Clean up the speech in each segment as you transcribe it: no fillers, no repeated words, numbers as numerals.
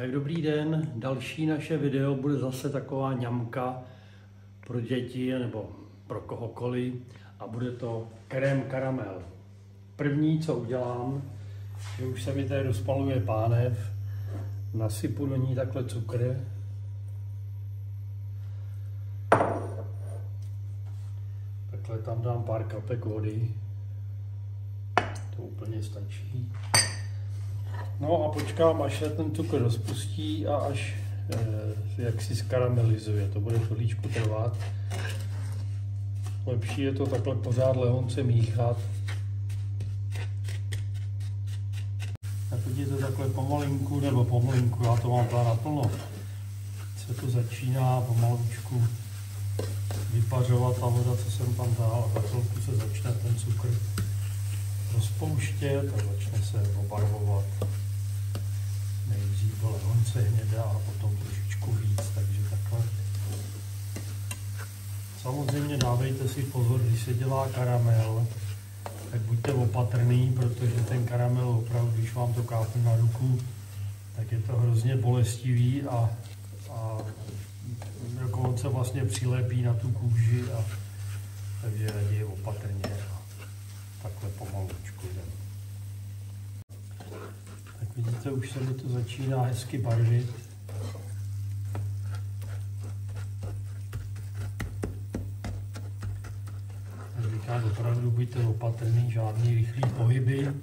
Tak dobrý den, další naše video bude zase taková ňamka pro děti nebo pro kohokoliv a bude to krém karamel. První, co udělám, že už se mi tady rozpaluje pánev, nasypu do ní takhle cukr. Takhle tam dám pár kapek vody, to úplně stačí. No a počkám, až se ten cukr rozpustí a až jak si skaramelizuje. To bude chvíličku trvat. Lepší je to takhle pořád lehonce míchat. A teď je to takhle pomalinku, nebo pomalinku, já to mám tady naplno. Se to začíná pomalučku vypařovat ta voda, co jsem tam dal. Za chvilku se začne ten cukr rozpouštět a začne se obarvovat. Nejdřív lehonce hnědá a potom trošičku víc, takže takhle. Samozřejmě dávejte si pozor, když se dělá karamel, tak buďte opatrný, protože ten karamel opravdu, když vám to kápne na ruku, tak je to hrozně bolestivý a on se vlastně přilepí na tu kůži, takže raději opatrně a takhle pomalučku jdem. Tak vidíte, už se mi to začíná hezky barvit. Tak říkám, opravdu buďte opatrný, žádný rychlý pohyby.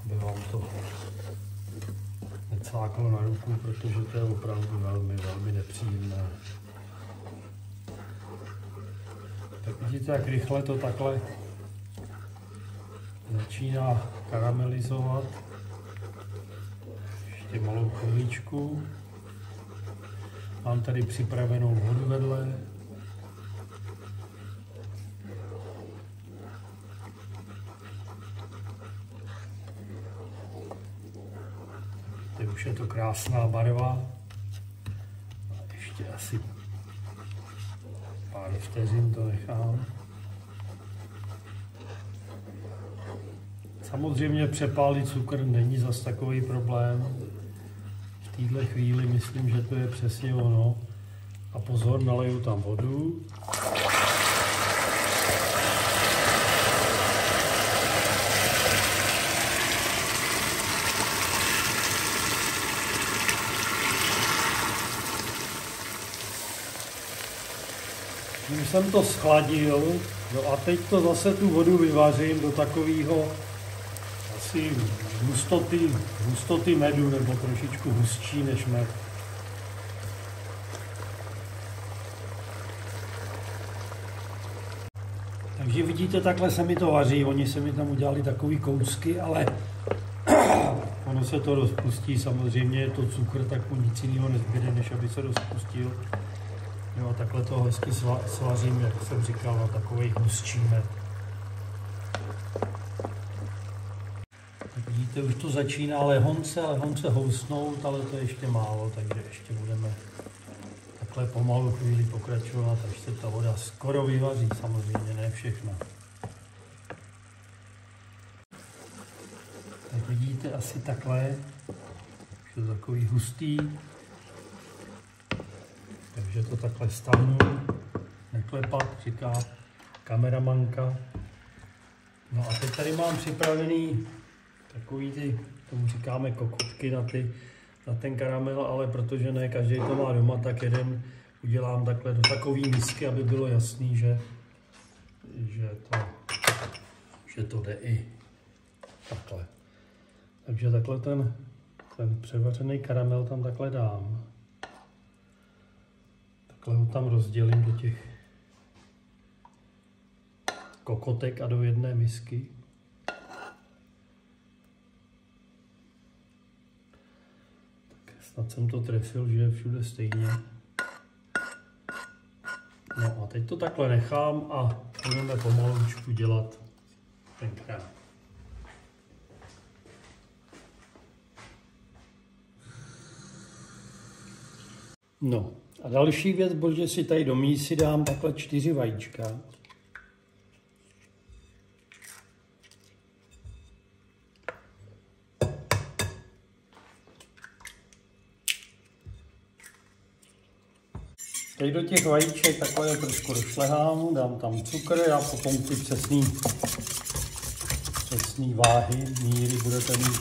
Aby vám to necáklo na ruku, protože to je opravdu velmi, velmi nepříjemné. Tak vidíte, jak rychle to takhle začíná karamelizovat. Ještě malou chvíličku. Mám tady připravenou vodu vedle. Teď už je to krásná barva. A ještě asi pár vteřin to nechám. Samozřejmě přepálit cukr není zas takový problém. V této chvíli myslím, že to je přesně ono. A pozor, naleju tam vodu. Když jsem to schladil, no a teď to zase tu vodu vyvařím do takového asi hustoty medu, nebo trošičku hustší než med. Takže vidíte, takhle se mi to vaří. Oni se mi tam udělali takový kousky, ale ono se to rozpustí. Samozřejmě je to cukr, tak mu nic jiného nezbyde, než aby se rozpustil. Jo, a takhle to hezky svařím, jak jsem říkal, na takovej hustší med. Tak vidíte, už to začíná lehonce housnout, ale to je ještě málo, takže ještě budeme takhle pomalu chvíli pokračovat, až se ta voda skoro vyvaří, samozřejmě ne všechna. Tak vidíte, asi takhle, už je to takový hustý. Takže to takhle stáhnu, neklepat, říká kameramanka. No a teď tady mám připravený takový ty, tomu říkáme kokotky na ten karamel, ale protože ne každý to má doma, tak jeden udělám takhle do takové misky, aby bylo jasný, že to jde i takhle. Takže takhle ten převařený karamel tam takhle dám. Takhle ho tam rozdělím do těch kokotek a do jedné misky. Tak snad jsem to trefil, že je všude stejně. No a teď to takhle nechám a budeme pomalučku dělat ten krém. No a další věc, protože si tady do mísy dám takhle 4 vajíčka. Teď do těch vajíček takhle trošku rozšlehám, dám tam cukr a potom ty přesný váhy, míry budete mít.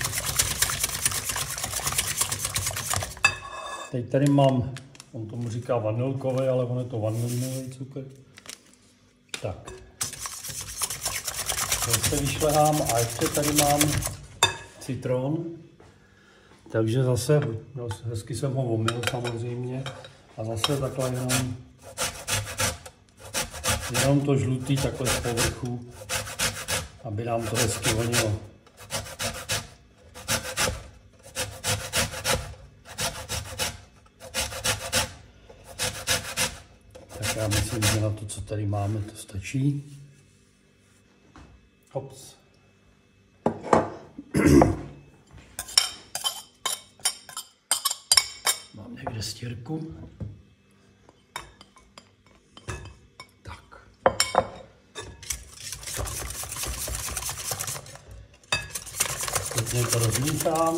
Teď tady mám, on tomu říká vanilkový, ale on je to vanilinový cukr. Tak. To se vyšlehám a ještě tady mám citron. Takže zase, no, hezky jsem ho omyl samozřejmě. A zase takhle jenom to žlutý takhle z povrchu, aby nám to hezky vonilo. Tak já myslím, že na to, co tady máme, to stačí. Hops. Mám někde stěrku. Tak. Teď to rozmíchám.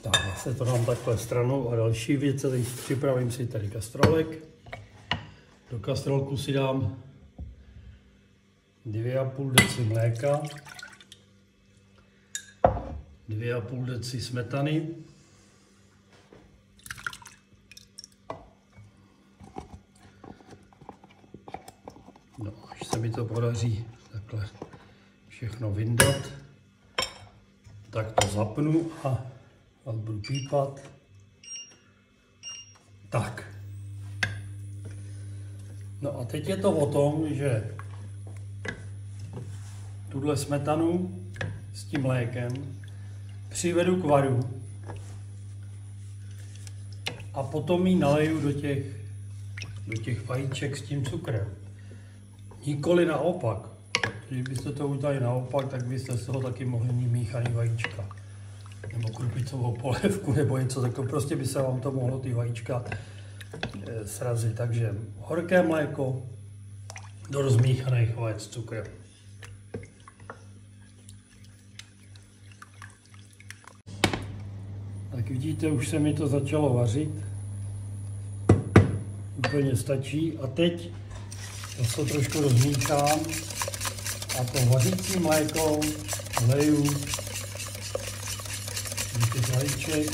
Tak, to dám takhle stranou a další věc, teď připravím si tady kastrolek. Do kastrolku si dám 2,5 deci mléka, 2,5 deci smetany, no, až se mi to podaří takhle všechno vyndat, tak to zapnu a budu pípat. Tak. No a teď je to o tom, že tuhle smetanu s tím mlékem přivedu k varu a potom ji naleju do těch vajíček s tím cukrem. Nikoli naopak. Když byste to udělali naopak, tak byste z toho taky mohli mít míchaný vajíčka. Nebo krupicovou polévku, nebo něco takového. Prostě by se vám to mohlo ty vajíčka srazit. Takže horké mléko do rozmíchaných vajec s cukrem. Tak vidíte, už se mi to začalo vařit. Úplně stačí. A teď to trošku rozmíchám a to vařící mléko leju do těch vajíček.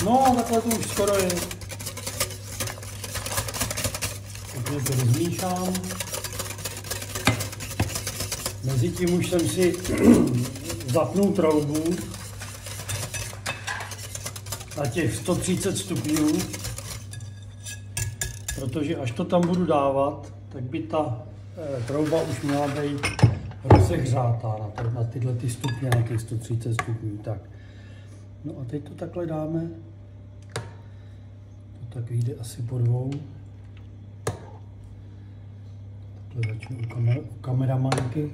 No, takhle to už skoro je. Takže to rozmíchám. Mezitím už jsem si zapnul troubu na těch 130 stupňů, protože až to tam budu dávat, tak by ta trouba už měla být rozehřátá na tyhle ty stupně, na těch 130 stupňů. Tak. No a teď to takhle dáme. To tak vyjde asi po dvou. Takhle začnu u kameramanky.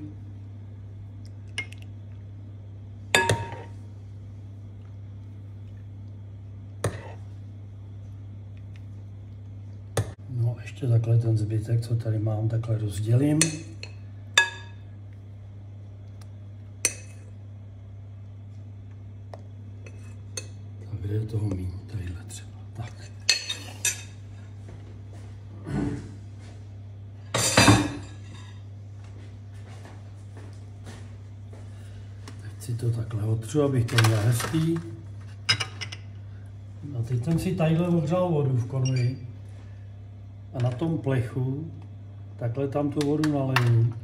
No ještě takhle ten zbytek, co tady mám, takhle rozdělím. Tak kde je toho míň? Tadyhle třeba. Tak. Teď si to takhle otřu, abych to měl hezký. A teď jsem si tadyhle ohřál vodu v konvi. A na tom plechu takhle tam tu vodu naleju,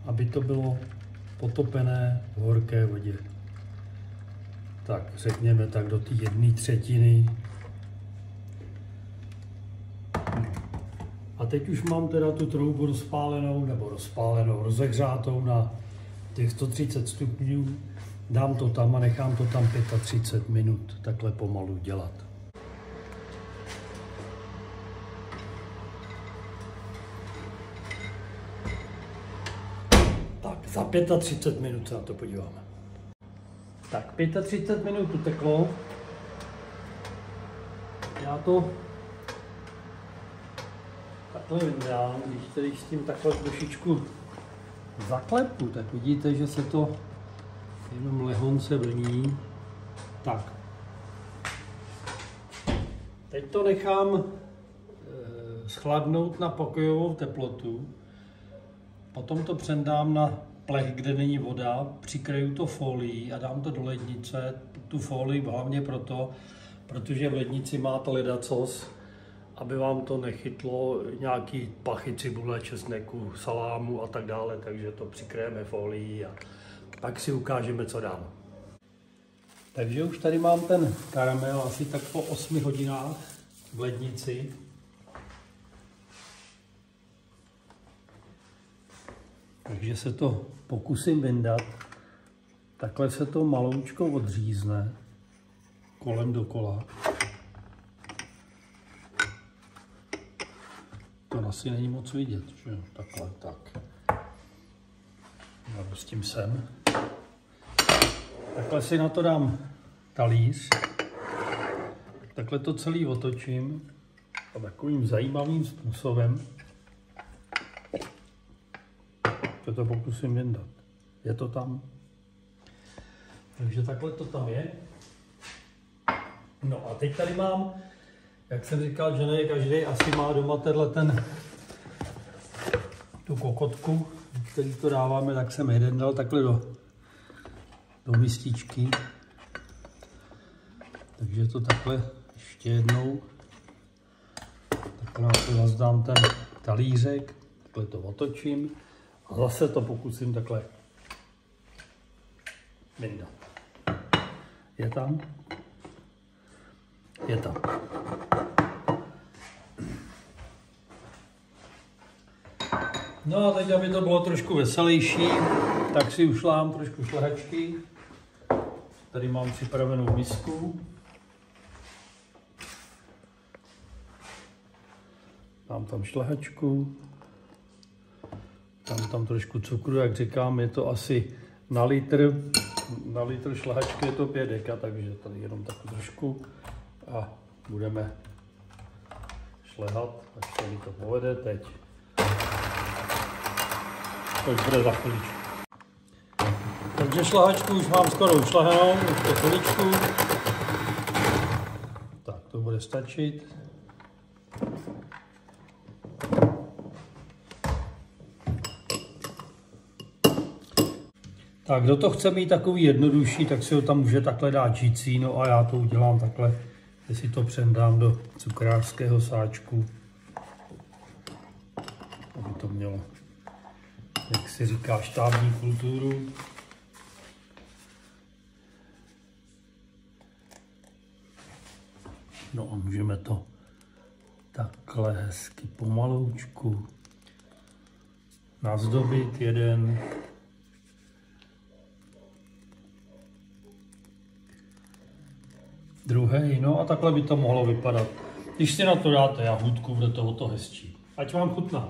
aby to bylo potopené v horké vodě. Tak řekněme tak do té 1/3. A teď už mám teda tu troubu rozehřátou na těch 130 stupňů. Dám to tam a nechám to tam 35 minut takhle pomalu dělat. Za 35 minut se na to podíváme. Tak 35 minut uteklo. Já to takhle vyndám, když tedy s tím takhle trošičku zaklepu, tak vidíte, že se to jenom lehonce vlní. Tak. Teď to nechám schladnout na pokojovou teplotu. Potom to přendám na plech, kde není voda, přikryju to folií a dám to do lednice. Tu folii hlavně proto, protože v lednici máte ledacos, aby vám to nechytlo nějaký pachy cibule, česneku, salámu a tak dále, takže to přikryjeme folií a pak si ukážeme, co dám. Takže už tady mám ten karamel asi tak po 8 hodinách v lednici. Takže se to pokusím vyndat. Takhle se to maloučko odřízne kolem dokola. To asi není moc vidět, že takhle, tak. Napustím sem. Takhle si na to dám talíř. Takhle to celý otočím a takovým zajímavým způsobem se to pokusím vyndat. Je to tam. Takže takhle to tam je. No a teď tady mám, jak jsem říkal, že ne každý asi má doma tu kokotku, který to dáváme, tak jsem jeden dal takhle do mističky. Takže to takhle ještě jednou. Takhle na to zazdám ten talířek, takhle to otočím a zase to pokusím takhle vyndat. Je tam? Je tam. No a teď, aby to bylo trošku veselější, tak si ušlám trošku šlehačky. Tady mám připravenou misku. Dám tam šlehačku. Dám tam trošku cukru, jak říkám, je to asi na litr šlehačky je to 5 deka, takže tady jenom tak trošku a budeme šlehat, až tady to povede teď. To bude za chviličku. Takže šlehačku už mám skoro ušlehanou, ještě chviličku. Tak, to bude stačit. Tak, kdo to chce mít takový jednodušší, tak si ho tam může takhle dát žicí, no a já to udělám takhle, že si to přendám do cukrářského sáčku, aby to mělo, jak se říká, štábní kulturu. No a můžeme to takhle hezky pomaloučku nazdobit jeden. Druhý, no a takhle by to mohlo vypadat. Když si na to dáte jahůdku, bude to o to hezčí. Ať vám chutná.